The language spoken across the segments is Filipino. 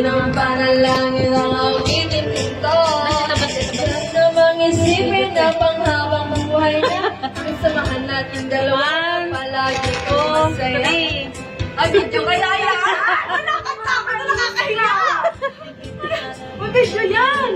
ng panalangin ang awitin ito. Saan namang isipin na panghabang buhay na samahan natin dalawa palagi ko masaya. Ay, video kaya yan! Nakakatawa na nakakahiya! Buti siya yan!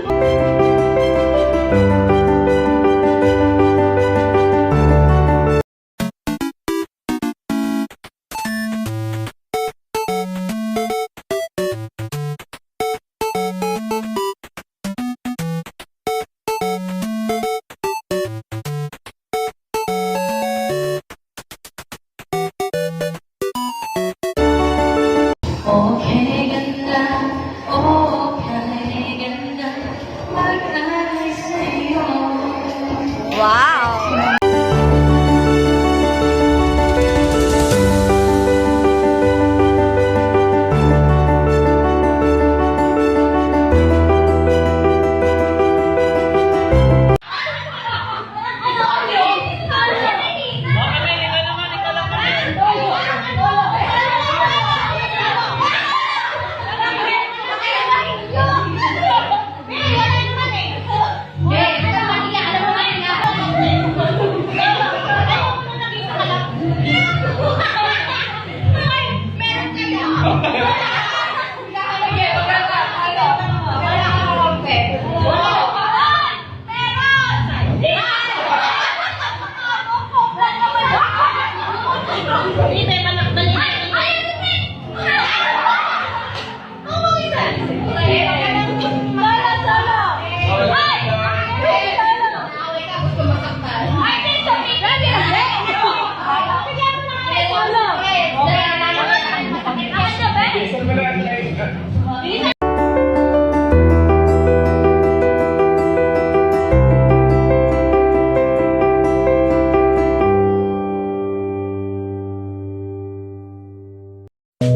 Okay, ganda. Okay, ganda. Mag-alay sa'yo. Wow!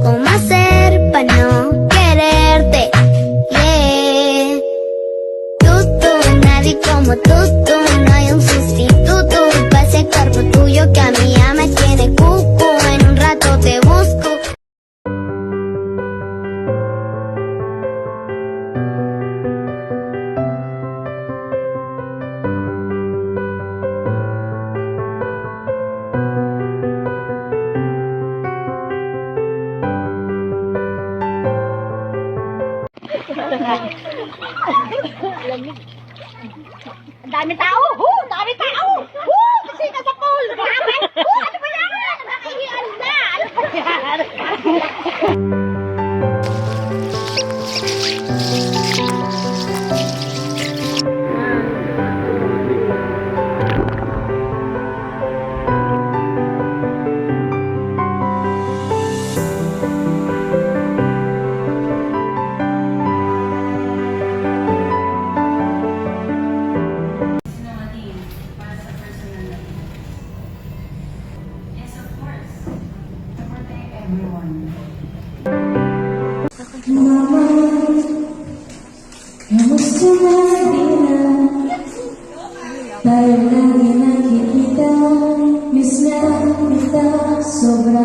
¿Cómo hacer para no quererte? Yeah. Nadie como tú, no hay un sustituto para ese cuerpo tuyo que a mí ya me tiene cuco. En un rato te busco. Ang dami tao! Dami tao! Kasi nasa pool! Grabe! Ano ba yan? Nakahiyan na! Ano ba yan? Kamusta na di na tayo lagi nakikita. Miss na kita sobra.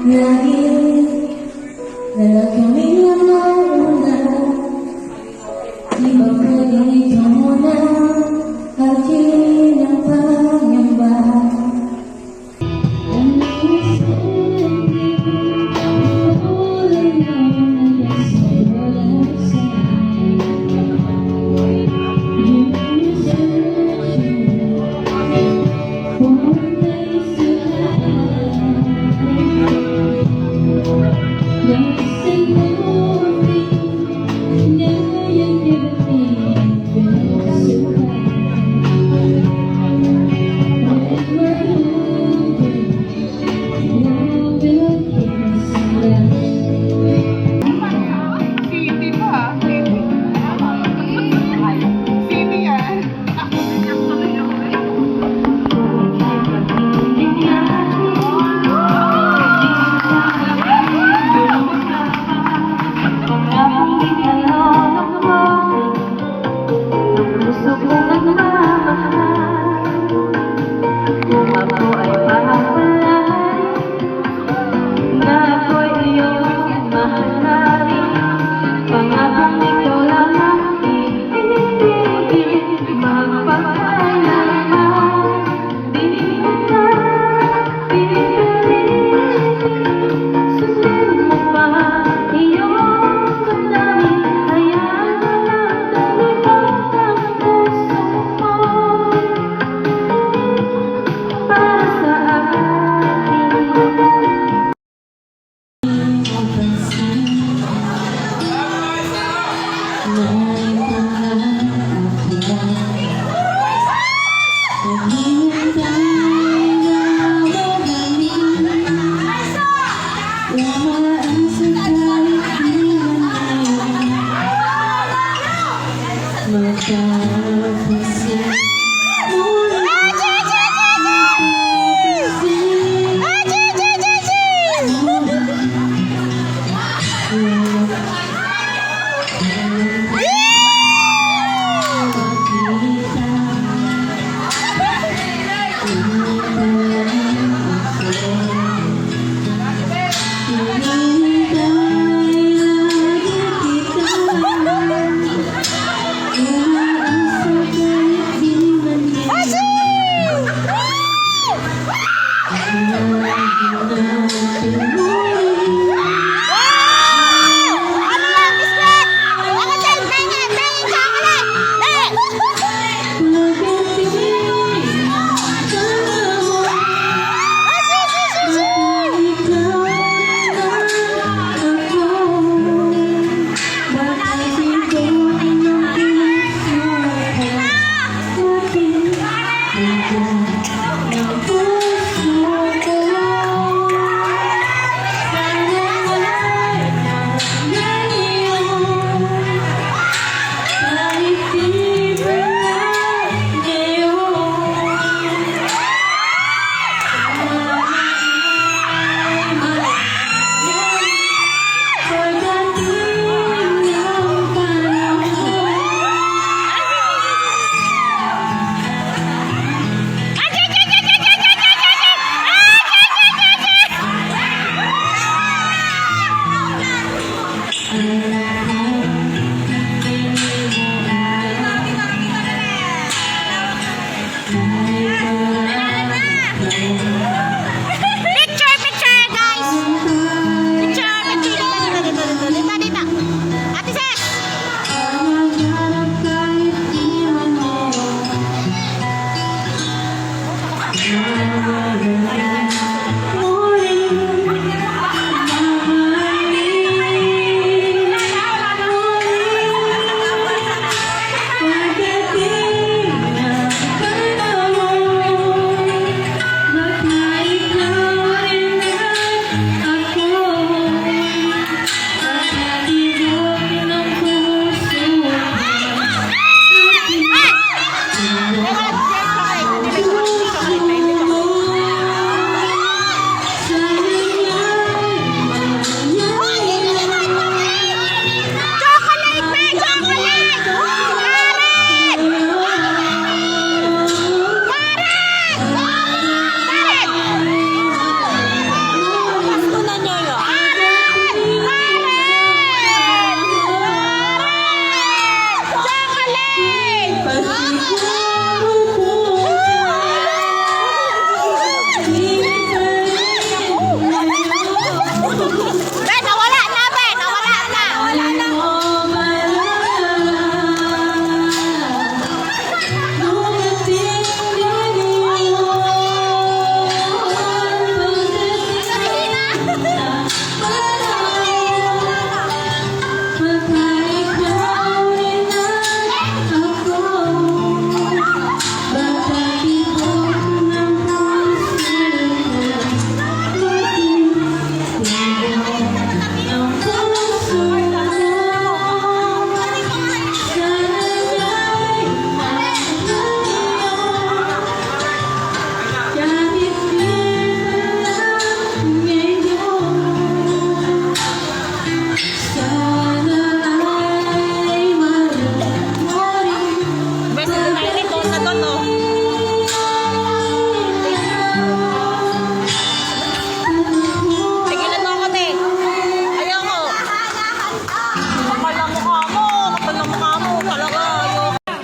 Lagi dala kami ang mauna. Di ba pwedeng ikaw muna akin ang pangamba. Ano yan, biscuit? Ako dyan, tingin chocolate! Picture, guys! Picture! Dito. Ate Ses!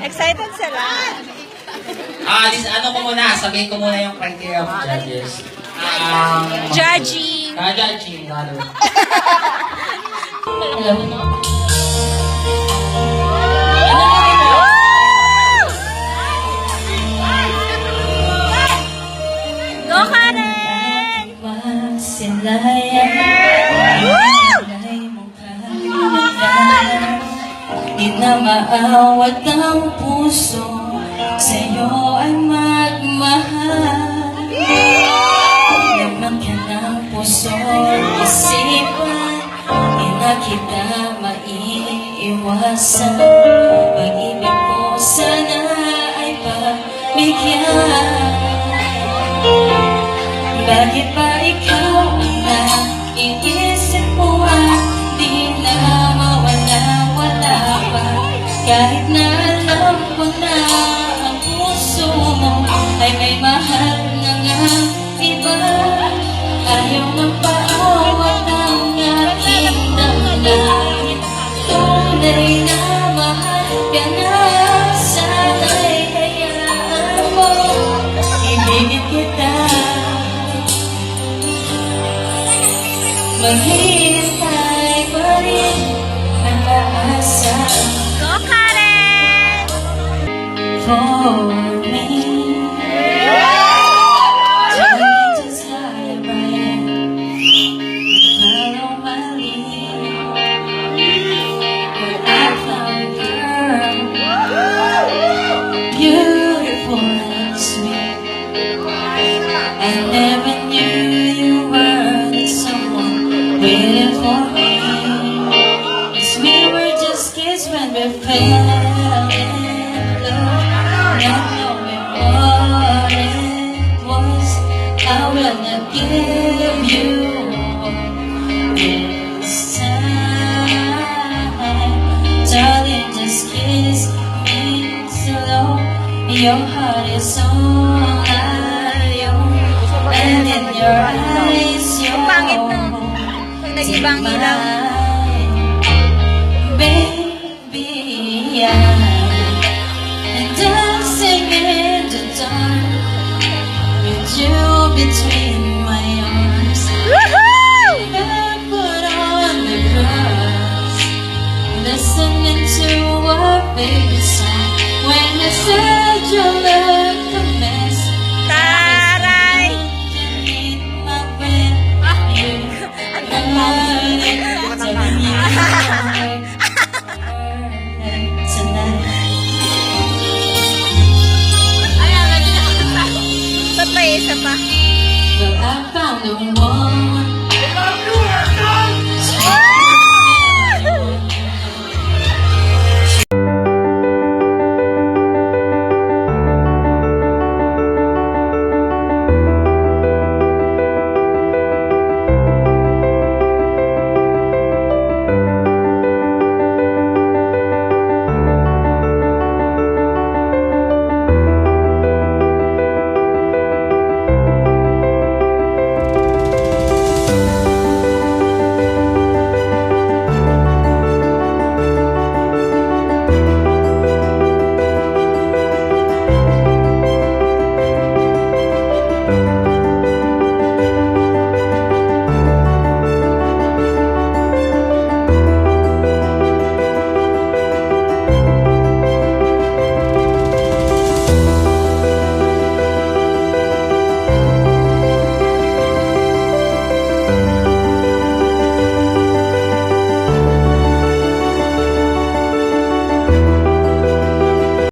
Excited sila. Ano ko muna, sabihin ko muna yung criteria of judges. Judging. Judging, lalo. Alam mo, Go, Karen! di na maawat ang puso, sa'yo ay magmahal. Laman ka ng puso, isipan, di na kita maiiwasan. Pag-ibig ko sana ay pagbigyan. Bakit ba ikaw ang naiisip mo at di na mawala-wala pa? Kahit na alam ko na ang puso mo ay may mahal na nga iba. Ayaw ng paawat ang aking damdamin. Tunay na mahal ka na, sana'y hayaan mo. Ibigit kita. Maghihintay pa rin ang paasa Go, Karen! for me. So we just lie by it, follow my lead. Where I found a girl, beautiful and sweet. I never knew you were the someone waiting for me. 'Cause we were just kids when we fell in love, not knowing what it was. I will not give you this time, darling. Just kiss me slow. Your heart is all I own, and in your eyes, you're Pangit no. Pag nag-ibang ilaw. Baby, I'm dancing in the dark with you between my arms. Woohoo! I put on the grass, listening to our baby song. When you said you look a mess, Taray! underneath my breath, you heard it telling you tonight. Ayan, isa pa. Well, I found the one